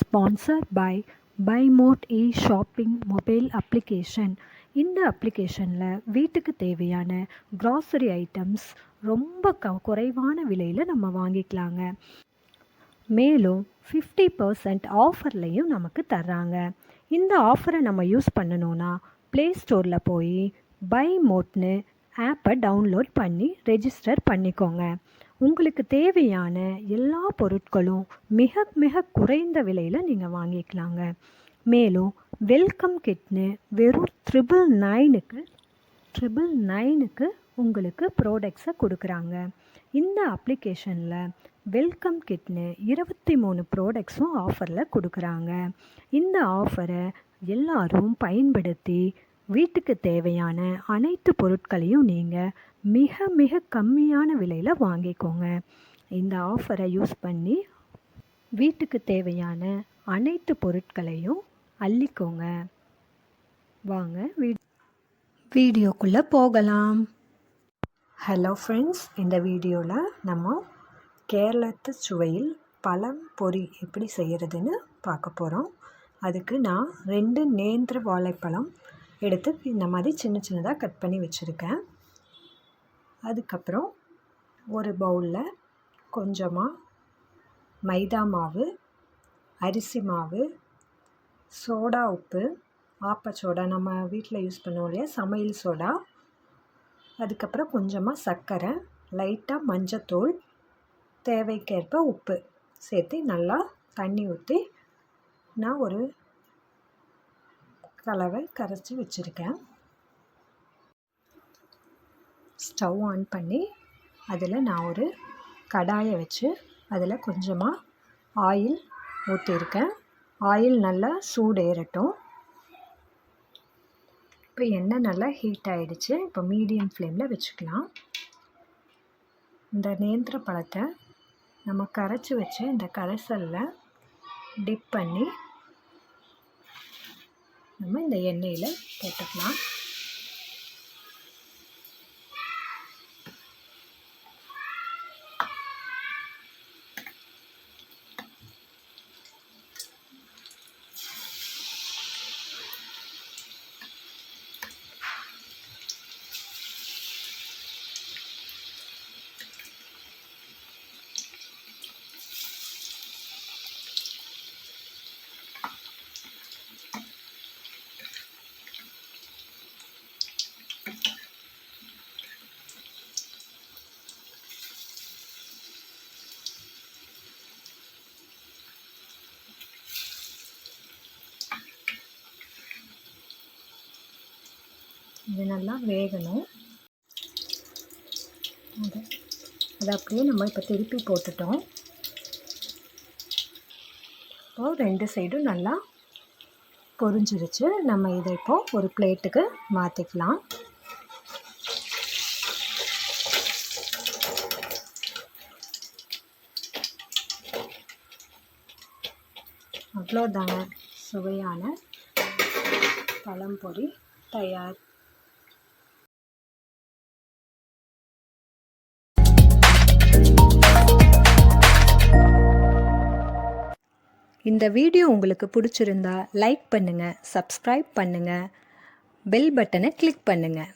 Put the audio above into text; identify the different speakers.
Speaker 1: sponsored by BuyMode e-shopping mobile application. இந்த அப்ளிகேஷனில் வீட்டுக்கு தேவையான க்ராசரி ஐட்டம்ஸ் ரொம்ப குறைவான விலையில் நம்ம வாங்கிக்கலாங்க. மேலும் 50% ஆஃபர்லையும் நமக்கு தர்றாங்க. இந்த ஆஃபரை நம்ம யூஸ் பண்ணணுன்னா ப்ளே ஸ்டோரில் போய் BuyMode ஆப்பை டவுன்லோட் பண்ணி ரெஜிஸ்டர் பண்ணிக்கோங்க. உங்களுக்கு தேவையான எல்லா பொருட்களும் மிக மிக குறைந்த விலையில் நீங்கள் வாங்கிக்கலாங்க. மேலும் வெல்கம் கிட்னு வெறும் 999க்கு உங்களுக்கு ப்ராடக்ட்ஸை கொடுக்குறாங்க. இந்த அப்ளிகேஷனில் வெல்கம் கிட்னு 23 ப்ராடக்ட்ஸும் ஆஃபரில் கொடுக்குறாங்க. இந்த ஆஃபரை எல்லாரும் பயன்படுத்தி வீட்டுக்கு தேவையான அனைத்து பொருட்களையும் நீங்கள் மிக மிக கம்மியான விலையில் வாங்கிக்கோங்க. இந்த ஆஃபரை யூஸ் பண்ணி வீட்டுக்கு தேவையான அனைத்து பொருட்களையும் அள்ளிக்கோங்க. வாங்க வீடியோக்குள்ளே போகலாம். ஹலோ ஃப்ரெண்ட்ஸ், இந்த வீடியோவில் நம்ம கேரளத்து சுவையில் பழம் பொரி எப்படி செய்கிறதுன்னு பார்க்க போகிறோம். அதுக்கு நான் 2 நேந்திர வாழைப்பழம் எடுத்து இந்த மாதிரி சின்ன சின்னதாக கட் பண்ணி வச்சுருக்கேன். அதுக்கப்புறம் ஒரு பவுலில் கொஞ்சமாக மைதா மாவு, அரிசி மாவு, சோடா உப்பு, ஆப்பச்சோடா நம்ம வீட்டில் யூஸ் பண்ணுவோம் இல்லையா, சமையல் சோடா, அதுக்கப்புறம் கொஞ்சமாக சர்க்கரை, லைட்டாக மஞ்சத்தூள், தேவைக்கேற்ப உப்பு சேர்த்து நல்லா தண்ணி ஊற்றி நான் ஒரு கலவை கரைச்சி வச்சுருக்கேன். ஸ்டவ் ஆன் பண்ணி அதில் நான் ஒரு கடாயை வச்சு அதில் கொஞ்சமாக ஆயில் ஊற்றிருக்கேன். ஆயில் நல்லா சூடேறட்டும். இப்போ எண்ணெய் நல்லா ஹீட் ஆகிடுச்சு. இப்போ மீடியம் ஃப்ளேமில் வச்சுக்கலாம். இந்த நேந்திர பழத்தை நம்ம கரைச்சி வச்ச இந்த கரைசலில் டிப் பண்ணி நம்ம இந்த எண்ணெயில் போட்டுக்கலாம். இது நல்லா வேகணும். அதை அப்படியே நம்ம இப்போ திருப்பி போட்டுட்டோம். இப்போது 2 சைடும் நல்லா பொரிஞ்சிருச்சு. நம்ம இதை இப்போது ஒரு பிளேட்டுக்கு மாற்றிக்கலாம். அவ்வளோதாங்க, சுவையான பழம்பொரி தயார். இந்த வீடியோ உங்களுக்கு பிடிச்சிருந்தா லைக் பண்ணுங்கள், சப்ஸ்கிரைப் பண்ணுங்கள், பெல் பட்டனை கிளிக் பண்ணுங்கள்.